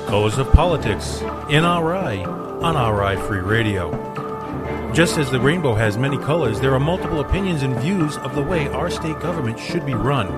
Colors of Politics, NRI, on RI Free Radio. Just as the rainbow has many colors, there are multiple opinions and views of the way our state government should be run.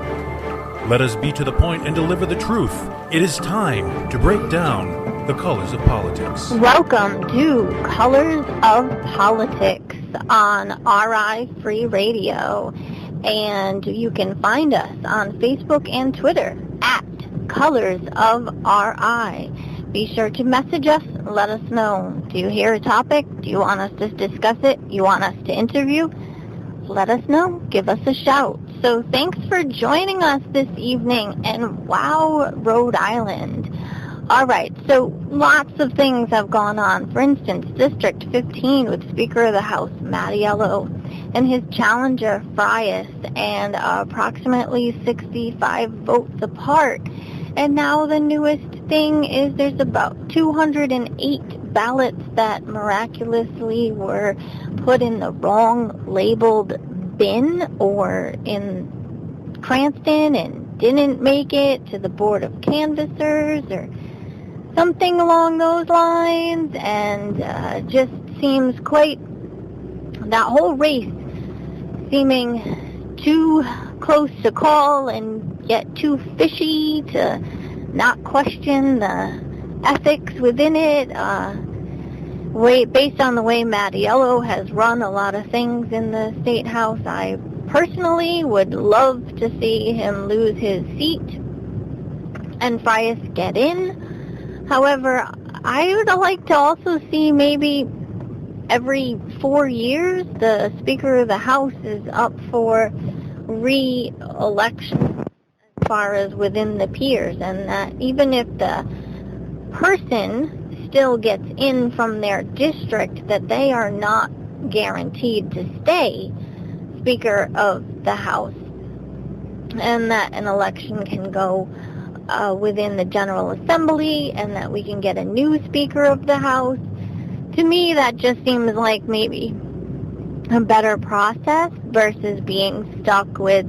Let us be to the point and deliver the truth. It is time to break down the colors of politics. Welcome to Colors of Politics on RI Free Radio. And you can find us on Facebook and Twitter at Colors of RI. Be sure to message us. Let us know. Do you hear a topic? Do you want us to discuss it? You want us to interview? Let us know. Give us a shout. So thanks for joining us this evening in Wow, Rhode Island. All right, so lots of things have gone on. For instance, District 15 with Speaker of the House Mattiello and his challenger Frias, and approximately 65 votes apart. And now the newest thing is there's about 208 ballots that miraculously were put in the wrong labeled bin or in Cranston and didn't make it to the Board of Canvassers or something along those lines, and just seems quite, that whole race seeming too close to call and yet too fishy to not question the ethics within it. Based on the way Mattiello has run a lot of things in the State House, I personally would love to see him lose his seat and Frias get in. However, I would like to also see maybe every 4 years the Speaker of the House is up for re-election as far as within the peers, and that even if the person still gets in from their district, that they are not guaranteed to stay Speaker of the House, and that an election can go within the General Assembly, and that we can get a new Speaker of the House. To me, that just seems like maybe a better process versus being stuck with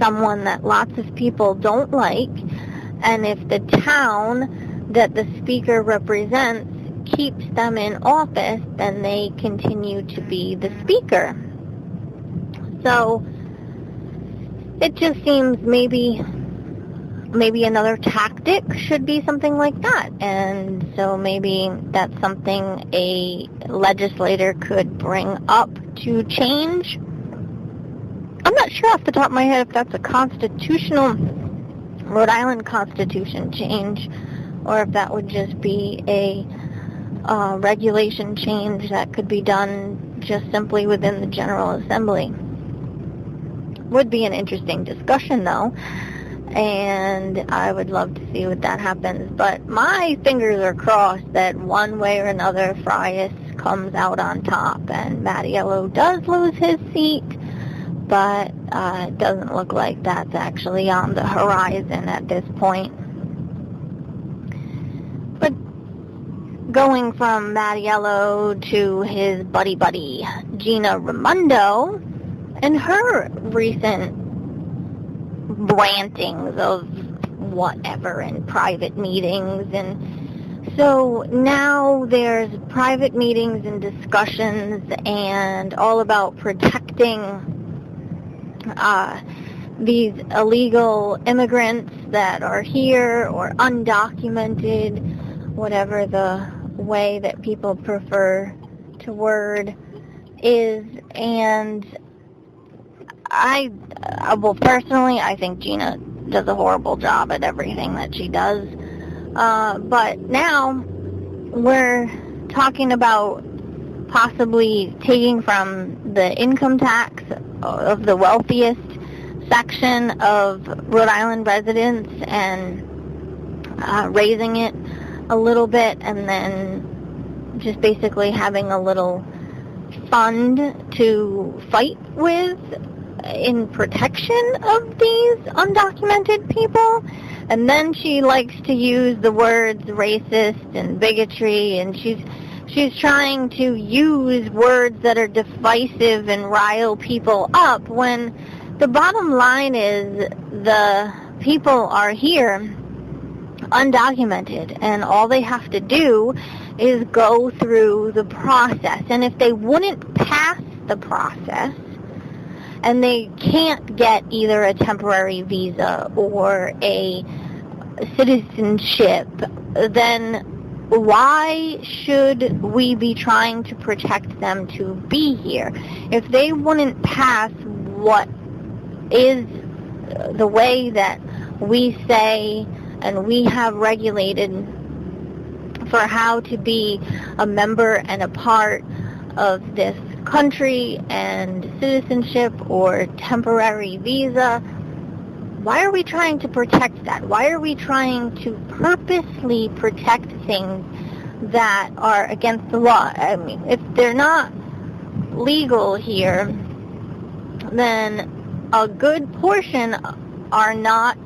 someone that lots of people don't like. And if the town that the Speaker represents keeps them in office, then they continue to be the Speaker. So it just seems maybe another tactic should be something like that. And so maybe that's something a legislator could bring up to change. I'm not sure off the top of my head if that's a constitutional, Rhode Island Constitution change, or if that would just be a regulation change that could be done just simply within the General Assembly. Would be an interesting discussion, though. And I would love to see what that happens. But my fingers are crossed that one way or another Frias comes out on top and Mattiello does lose his seat, but it doesn't look like that's actually on the horizon at this point. But going from Mattiello to his buddy Gina Raimondo and her recent rantings of whatever in private meetings, and so now there's private meetings and discussions and all about protecting these illegal immigrants that are here or undocumented, whatever the way that people prefer to word is. And personally, I think Gina does a horrible job at everything that she does. But now we're talking about possibly taking from the income tax of the wealthiest section of Rhode Island residents and raising it a little bit, and then just basically having a little fund to fight with in protection of these undocumented people. And then she likes to use the words racist and bigotry, and she's trying to use words that are divisive and rile people up, when the bottom line is the people are here undocumented, and all they have to do is go through the process. And if they wouldn't pass the process, and they can't get either a temporary visa or a citizenship, then why should we be trying to protect them to be here? If they wouldn't pass what is the way that we say and we have regulated for how to be a member and a part of this country and citizenship or temporary visa, why are we trying to protect that? Why are we trying to purposely protect things that are against the law? I mean, if they're not legal here, then a good portion are not,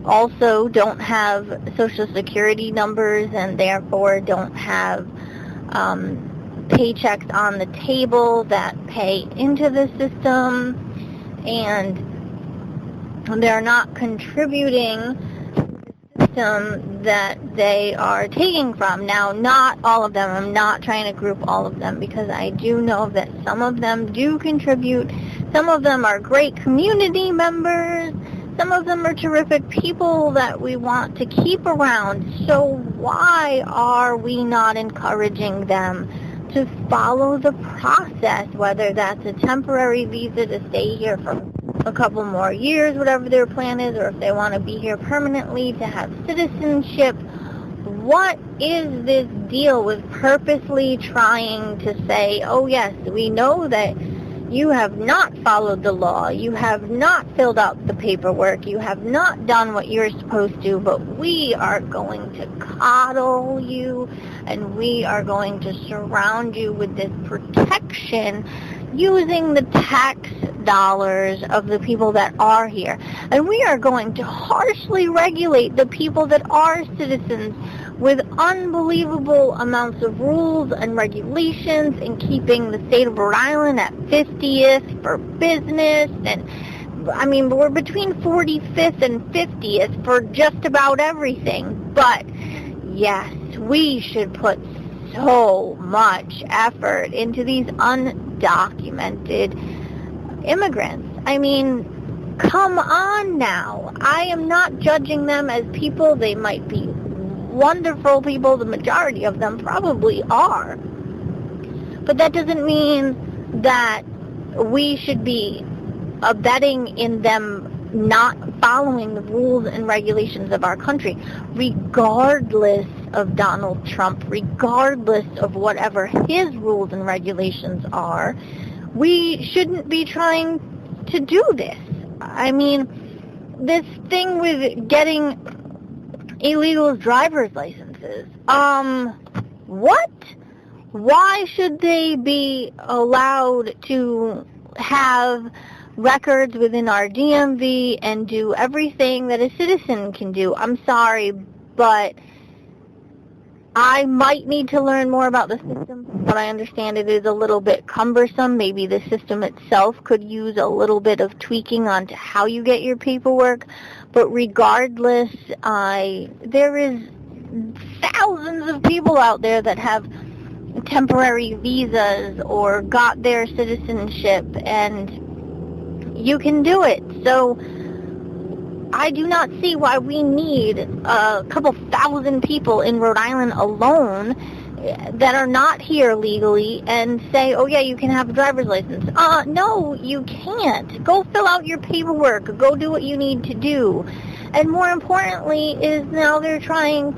also don't have Social Security numbers and therefore don't have paychecks on the table that pay into the system, and they're not contributing to the system that they are taking from. Now, not all of them. I'm not trying to group all of them, because I do know that some of them do contribute. Some of them are great community members. Some of them are terrific people that we want to keep around. So why are we not encouraging them to follow the process, whether that's a temporary visa to stay here for a couple more years, whatever their plan is, or if they want to be here permanently to have citizenship? What is this deal with purposely trying to say, oh yes, we know that you have not followed the law, you have not filled out the paperwork, you have not done what you're supposed to, but we are going to coddle you and we are going to surround you with this protection using the tax dollars of the people that are here. And we are going to harshly regulate the people that are citizens with unbelievable amounts of rules and regulations, and keeping the state of Rhode Island at 50th for business. And I mean, we're between 45th and 50th for just about everything. But yes, we should put so much effort into these undocumented immigrants. I mean, come on now. I am not judging them as people. They might be wonderful people. The majority of them probably are. But that doesn't mean that we should be abetting in them not following the rules and regulations of our country, regardless of Donald Trump, regardless of whatever his rules and regulations are. We shouldn't be trying to do this. I mean, this thing with getting illegal driver's licenses. What? Why should they be allowed to have records within our DMV and do everything that a citizen can do? I'm sorry, but I might need to learn more about the system. But I understand it is a little bit cumbersome. Maybe the system itself could use a little bit of tweaking onto how you get your paperwork. But regardless, there is thousands of people out there that have temporary visas or got their citizenship, and you can do it. So I do not see why we need a couple thousand people in Rhode Island alone that are not here legally and say, oh yeah, you can have a driver's license. No, you can't. Go fill out your paperwork. Go do what you need to do. And more importantly is now they're trying,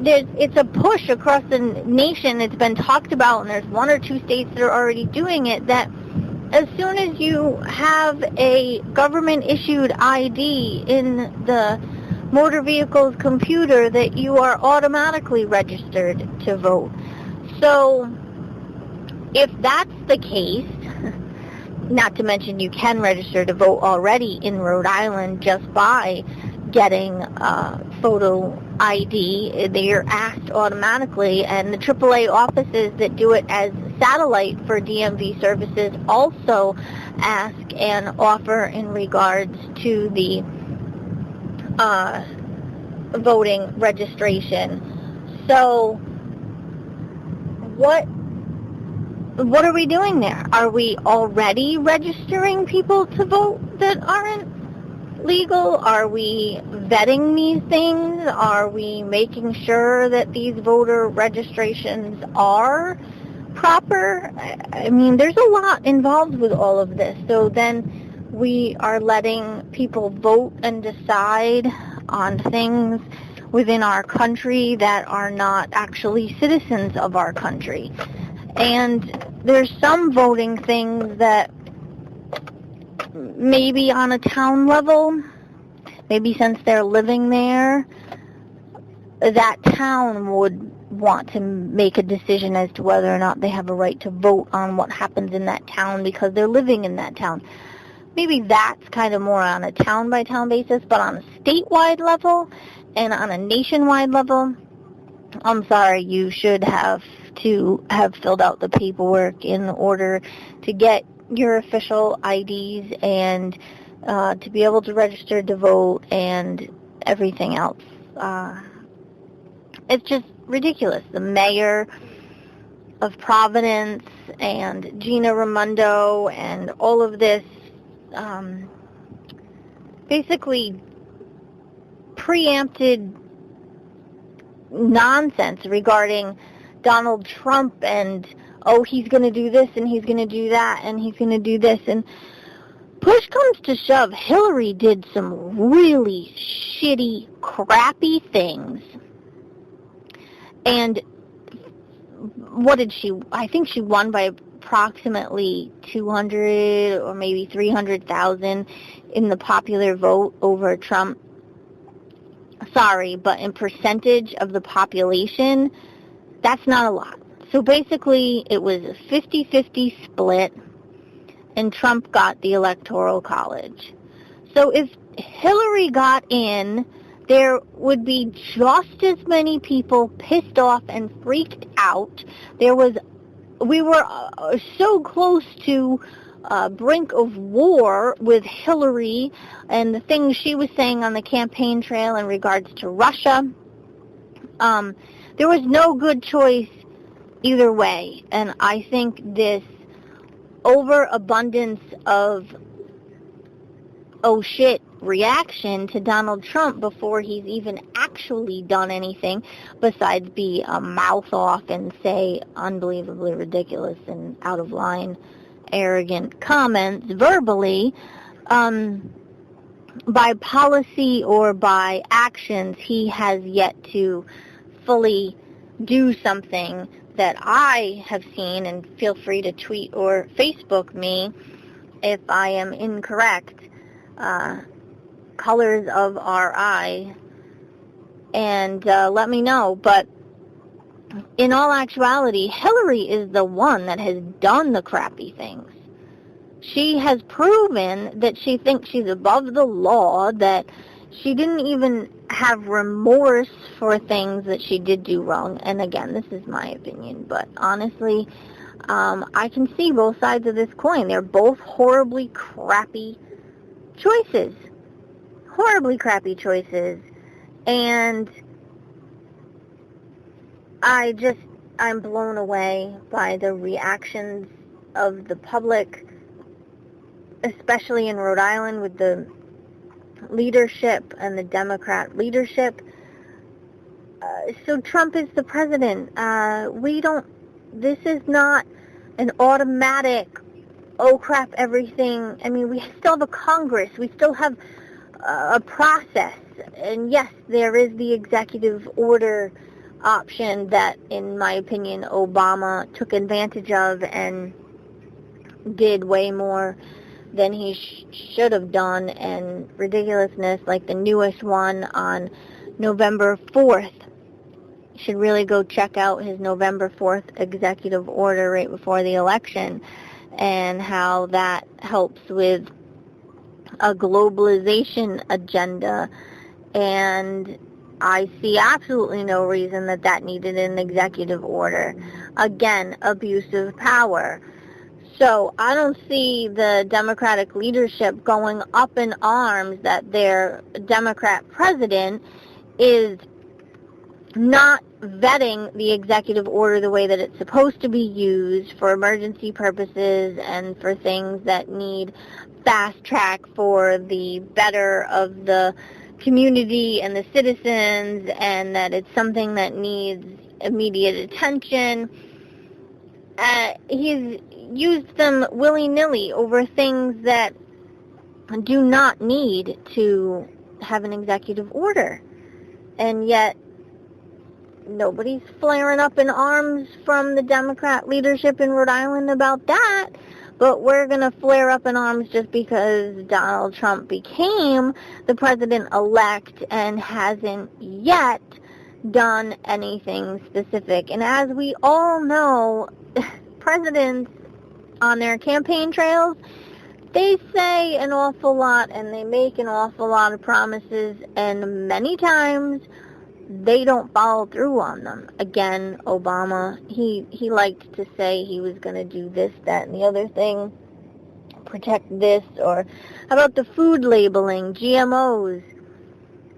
it's a push across the nation. It's been talked about, and there's one or two states that are already doing it, that as soon as you have a government-issued ID in the motor vehicle's computer, that you are automatically registered to vote. So if that's the case, not to mention you can register to vote already in Rhode Island just by getting photo ID. They're asked automatically, and the AAA offices that do it as satellite for DMV services also ask and offer in regards to the voting registration. So what are we doing there? Are we already registering people to vote that aren't legal? Are we vetting these things? Are we making sure that these voter registrations are proper? I mean, there's a lot involved with all of this. So then we are letting people vote and decide on things within our country that are not actually citizens of our country. And there's some voting things that maybe on a town level, maybe since they're living there, that town would want to make a decision as to whether or not they have a right to vote on what happens in that town because they're living in that town. Maybe that's kind of more on a town-by-town basis, but on a statewide level and on a nationwide level, I'm sorry, you should have to have filled out the paperwork in order to get your official IDs and to be able to register to vote and everything else. It's just ridiculous. The mayor of Providence and Gina Raimondo and all of this basically preempted nonsense regarding Donald Trump and, oh, he's going to do this and he's going to do that and he's going to do this. And push comes to shove, Hillary did some really shitty, crappy things. And what did she, I think she won by approximately 200 or maybe 300,000 in the popular vote over Trump. Sorry, but in percentage of the population, that's not a lot. So basically, it was a 50-50 split, and Trump got the Electoral College. So if Hillary got in, there would be just as many people pissed off and freaked out. We were so close to brink of war with Hillary and the things she was saying on the campaign trail in regards to Russia. There was no good choice either way, and I think this overabundance of oh shit reaction to Donald Trump before he's even actually done anything besides be a mouth off and say unbelievably ridiculous and out of line arrogant comments verbally, by policy or by actions, he has yet to fully do something that I have seen, and feel free to tweet or Facebook me if I am incorrect, colors of our eye, and let me know. But in all actuality, Hillary is the one that has done the crappy things. She has proven that she thinks she's above the law, that she didn't even have remorse for things that she did do wrong. And again, this is my opinion, but honestly, I can see both sides of this coin. They're both horribly crappy choices. Horribly crappy choices. And I'm blown away by the reactions of the public, especially in Rhode Island with the leadership and the Democrat leadership. So Trump is the president. This is not an automatic, oh crap, everything. I mean, we still have a Congress. We still have a process. And yes, there is the executive order option that, in my opinion, Obama took advantage of and did way more than he should have done, and ridiculousness like the newest one on November 4th. You should really go check out his November 4th executive order right before the election and how that helps with a globalization agenda. And I see absolutely no reason that needed an executive order. Again, abuse of power. So I don't see the Democratic leadership going up in arms that their Democrat president is not vetting the executive order the way that it's supposed to be used for emergency purposes and for things that need fast track for the better of the community and the citizens, and that it's something that needs immediate attention. He's used them willy-nilly over things that do not need to have an executive order. And yet, nobody's flaring up in arms from the Democrat leadership in Rhode Island about that. But we're going to flare up in arms just because Donald Trump became the president-elect and hasn't yet done anything specific. And as we all know, presidents on their campaign trails, they say an awful lot and they make an awful lot of promises, and many times they don't follow through on them. Again, Obama, he liked to say he was going to do this, that, and the other thing, protect this, or how about the food labeling, GMOs?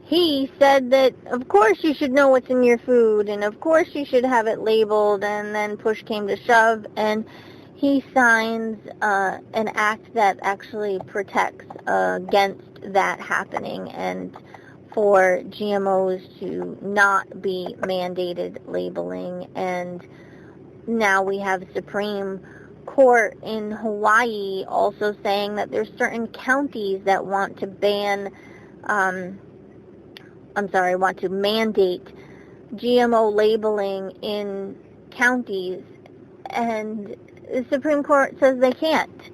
He said that, of course you should know what's in your food, and of course you should have it labeled, and then push came to shove, and he signs an act that actually protects against that happening, and for GMOs to not be mandated labeling. And now we have the Supreme Court in Hawaii also saying that there's certain counties that want to want to mandate GMO labeling in counties, and the Supreme Court says they can't.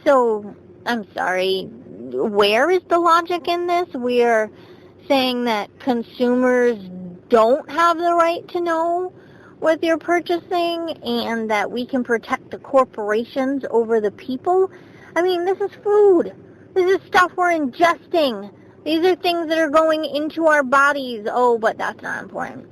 So, I'm sorry, where is the logic in this? We're saying that consumers don't have the right to know what they're purchasing, and that we can protect the corporations over the people. I mean, this is food. This is stuff we're ingesting. These are things that are going into our bodies. Oh, but that's not important.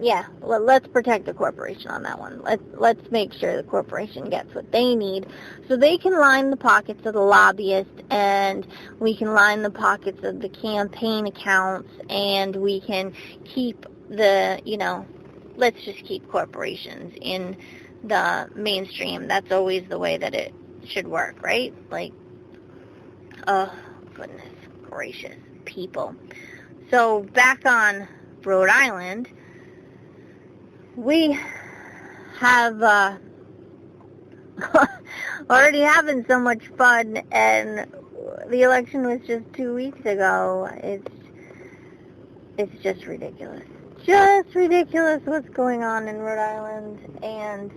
Yeah, let's protect the corporation on that one. Let's make sure the corporation gets what they need so they can line the pockets of the lobbyists, and we can line the pockets of the campaign accounts, and we can keep let's just keep corporations in the mainstream. That's always the way that it should work, right? Like, oh, goodness gracious, people. So back on Rhode Island, we have already having so much fun, and the election was just 2 weeks ago. It's just ridiculous. Just ridiculous what's going on in Rhode Island. And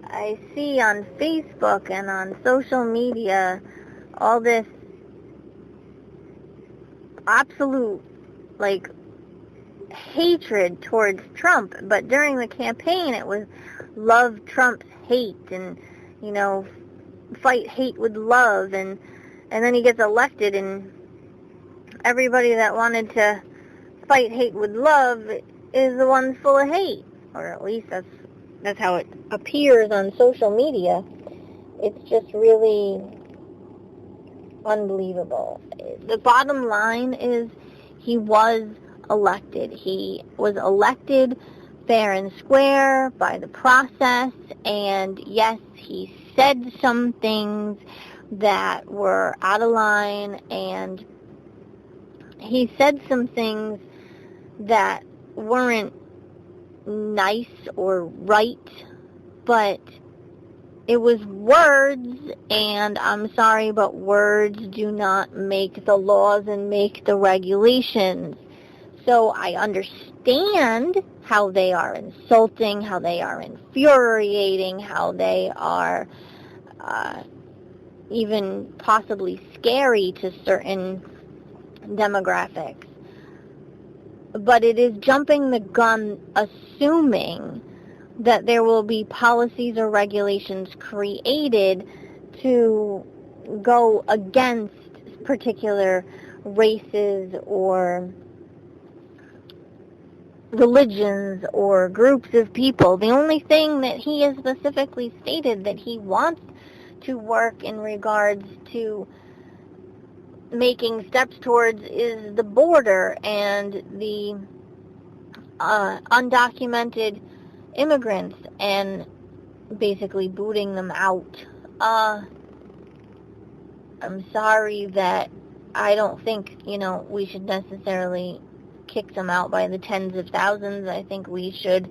I see on Facebook and on social media all this absolute, hatred towards Trump. But during the campaign, it was love Trump's hate, and, fight hate with love. And then he gets elected, and everybody that wanted to fight hate with love is the ones full of hate, or at least that's how it appears on social media. It's just really unbelievable. The bottom line is he was elected. He was elected fair and square by the process, and yes, he said some things that were out of line, and he said some things that weren't nice or right, but it was words, and I'm sorry, but words do not make the laws and make the regulations. So I understand how they are insulting, how they are infuriating, how they are even possibly scary to certain demographics. But it is jumping the gun assuming that there will be policies or regulations created to go against particular races or religions or groups of people. The only thing that he has specifically stated that he wants to work in regards to making steps towards is the border and the undocumented immigrants and basically booting them out. I'm sorry that I don't think, we should necessarily kick them out by the tens of thousands. I think we should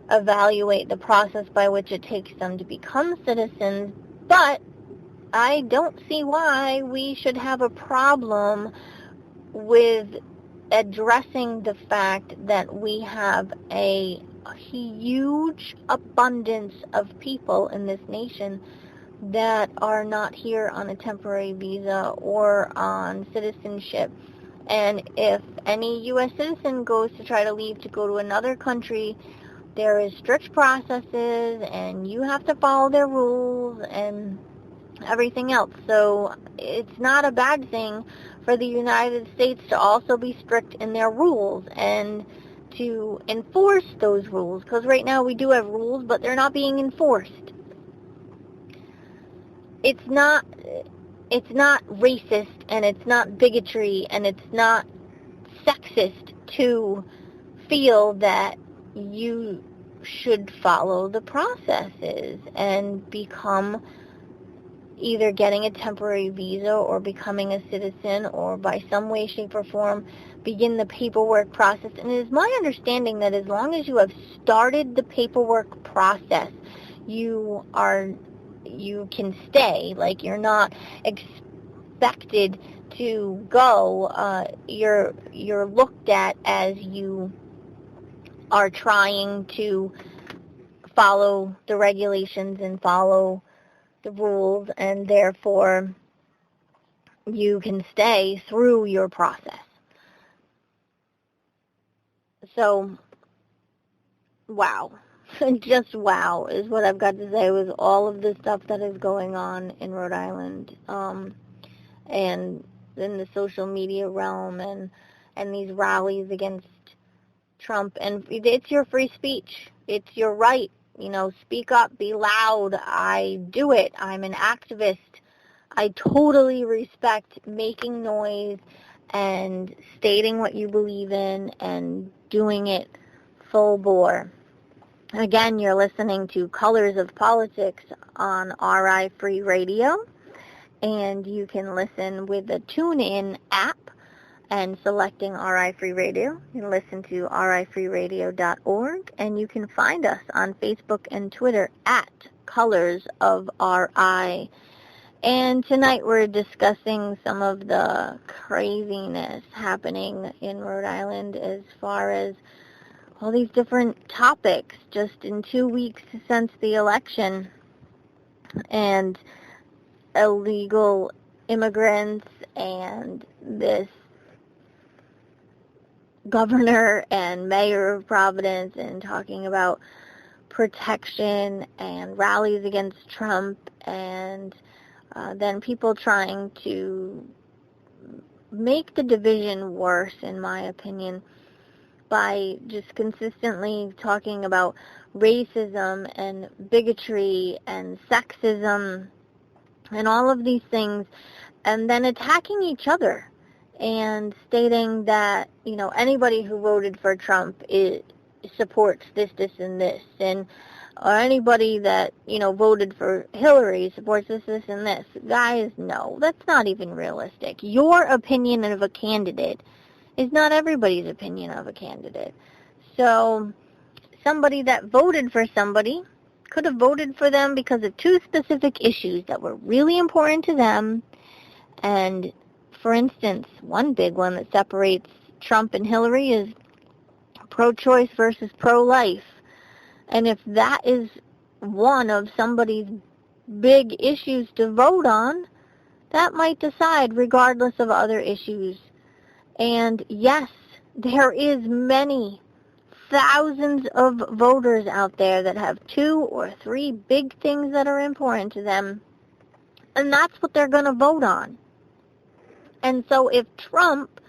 evaluate the process by which it takes them to become citizens, but I don't see why we should have a problem with addressing the fact that we have a huge abundance of people in this nation that are not here on a temporary visa or on citizenship. And if any U.S. citizen goes to try to leave to go to another country, there is strict processes and you have to follow their rules and everything else. So it's not a bad thing for the United States to also be strict in their rules and to enforce those rules, because right now we do have rules, but they're not being enforced. It's not racist, and it's not bigotry, and it's not sexist to feel that you should follow the processes and become either getting a temporary visa or becoming a citizen, or by some way, shape, or form begin the paperwork process. And it is my understanding that as long as you have started the paperwork process, you can stay. Like, you're not expected to go. You're looked at as you are trying to follow the regulations and follow the rules, and therefore you can stay through your process. So, wow. Just wow is what I've got to say with all of the stuff that is going on in Rhode Island, and in the social media realm, and these rallies against Trump. And it's your free speech. It's your right. Speak up, be loud. I do it. I'm an activist. I totally respect making noise and stating what you believe in and doing it full bore. Again, you're listening to Colors of Politics on RI Free Radio, and you can listen with the TuneIn app and selecting RI Free Radio. You can listen to rifreeradio.org, and you can find us on Facebook and Twitter at Colors of RI. And tonight we're discussing some of the craziness happening in Rhode Island as far as all these different topics just in 2 weeks since the election, and illegal immigrants, and this governor and mayor of Providence, and talking about protection and rallies against Trump, and then people trying to make the division worse, in my opinion, by just consistently talking about racism and bigotry and sexism and all of these things, and then attacking each other and stating that, anybody who voted for Trump supports this, and this, or anybody that, voted for Hillary supports this, and this. Guys, no, that's not even realistic. Your opinion of a candidate is not everybody's opinion of a candidate. So somebody that voted for somebody could have voted for them because of two specific issues that were really important to them. And, for instance, one big one that separates Trump and Hillary is pro-choice versus pro-life. And if that is one of somebody's big issues to vote on, that might decide regardless of other issues. And yes, there is many thousands of voters out there that have 2 or 3 big things that are important to them, and that's what they're going to vote on. And so if Trump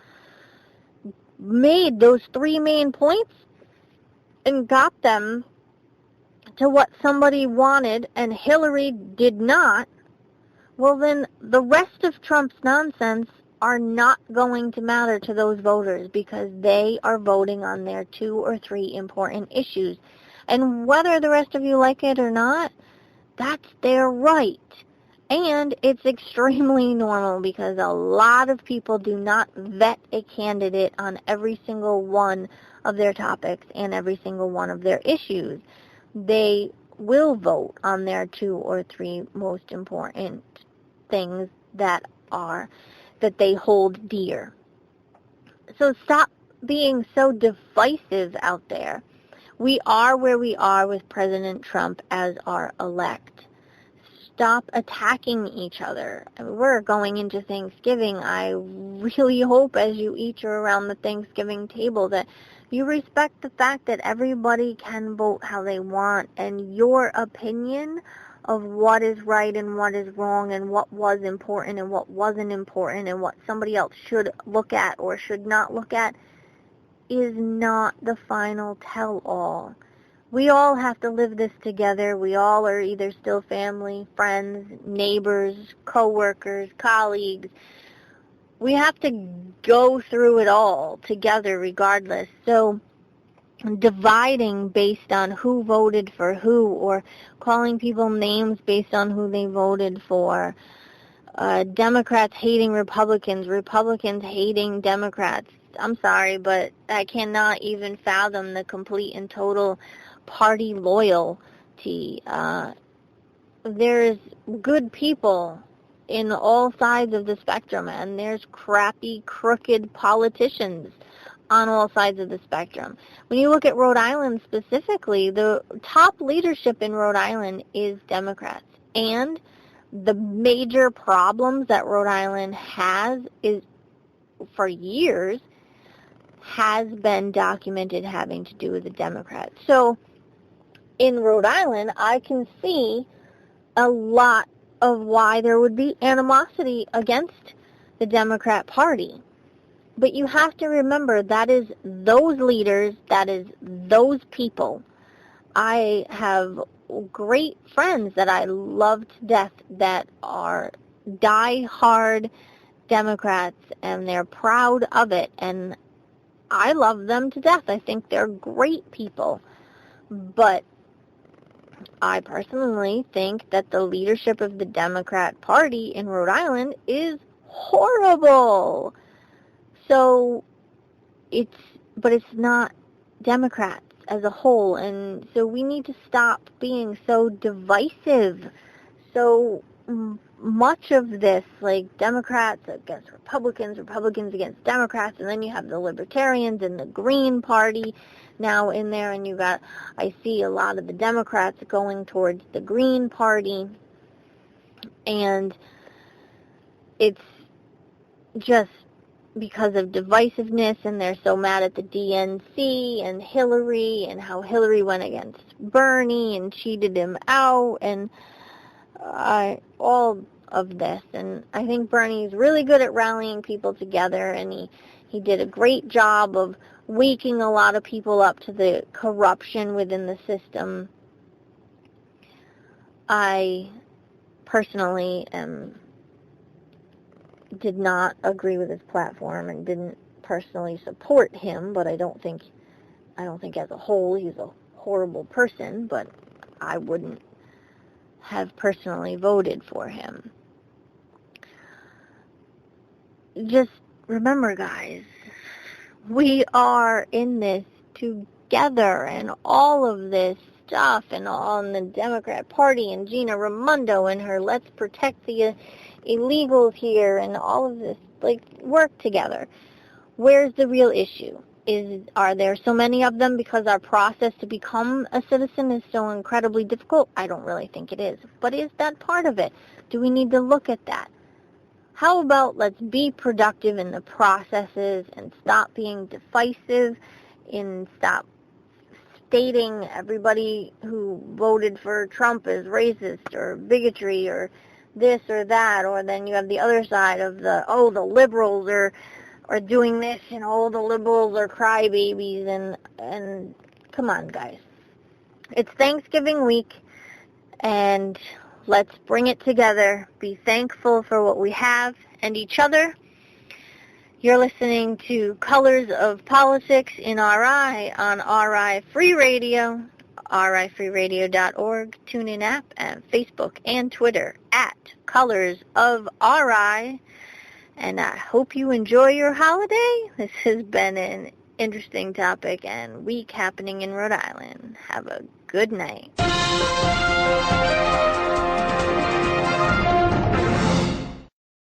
made those 3 main points and got them to what somebody wanted and Hillary did not, well then the rest of Trump's nonsense are not going to matter to those voters because they are voting on their 2 or 3 important issues. And whether the rest of you like it or not, that's their right. And it's extremely normal because a lot of people do not vet a candidate on every single one of their topics and every single one of their issues. They will vote on their 2 or 3 most important things that they hold dear. So stop being so divisive out there. We are where we are with President Trump as our elect. Stop attacking each other. We're going into Thanksgiving. I really hope as you eat around the Thanksgiving table that you respect the fact that everybody can vote how they want, and your opinion of what is right and what is wrong and what was important and what wasn't important and what somebody else should look at or should not look at is not the final tell-all. We all have to live this together. We all are either still family, friends, neighbors, co-workers, colleagues. We have to go through it all together regardless. So dividing based on who voted for who or calling people names based on who they voted for, Democrats hating Republicans, Republicans hating Democrats. I'm sorry, but I cannot even fathom the complete and total party loyalty. There's good people in all sides of the spectrum, and there's crappy, crooked politicians on all sides of the spectrum. When you look at Rhode Island specifically, the top leadership in Rhode Island is Democrats. And the major problems that Rhode Island has is, for years, has been documented having to do with the Democrats. So in Rhode Island, I can see a lot of why there would be animosity against the Democrat Party. But you have to remember that is those leaders, that is those people. I have great friends that I love to death that are die-hard Democrats, and they're proud of it, and I love them to death. I think they're great people. But I personally think that the leadership of the Democrat Party in Rhode Island is horrible. So it's not Democrats as a whole, and so we need to stop being so divisive. So much of this, like Democrats against Republicans, Republicans against Democrats, and then you have the Libertarians and the Green Party now in there, and I see a lot of the Democrats going towards the Green Party, and it's just because of divisiveness, and they're so mad at the DNC and Hillary and how Hillary went against Bernie and cheated him out, and all of this. And I think Bernie's really good at rallying people together, and he did a great job of waking a lot of people up to the corruption within the system. I personally did not agree with his platform and didn't personally support him, but I don't think as a whole he's a horrible person, but I wouldn't have personally voted for him. Just remember, guys, we are in this together, and all of this stuff, and on the Democrat Party, and Gina Raimondo and her Let's Protect the Illegals here, and all of this, work together. Where's the real issue? Are there so many of them because our process to become a citizen is so incredibly difficult? I don't really think it is. But is that part of it? Do we need to look at that? How about let's be productive in the processes and stop being divisive and stop stating everybody who voted for Trump is racist or bigotry or this or that, or then you have the other side of the liberals are doing this, and the liberals are crybabies, and come on, guys. It's Thanksgiving week, and let's bring it together, be thankful for what we have and each other, You're listening to Colors of Politics in RI on RI Free Radio, rifreeradio.org, TuneIn app, and Facebook and Twitter at Colors of RI. And I hope you enjoy your holiday. This has been an interesting topic and week happening in Rhode Island. Have a good night.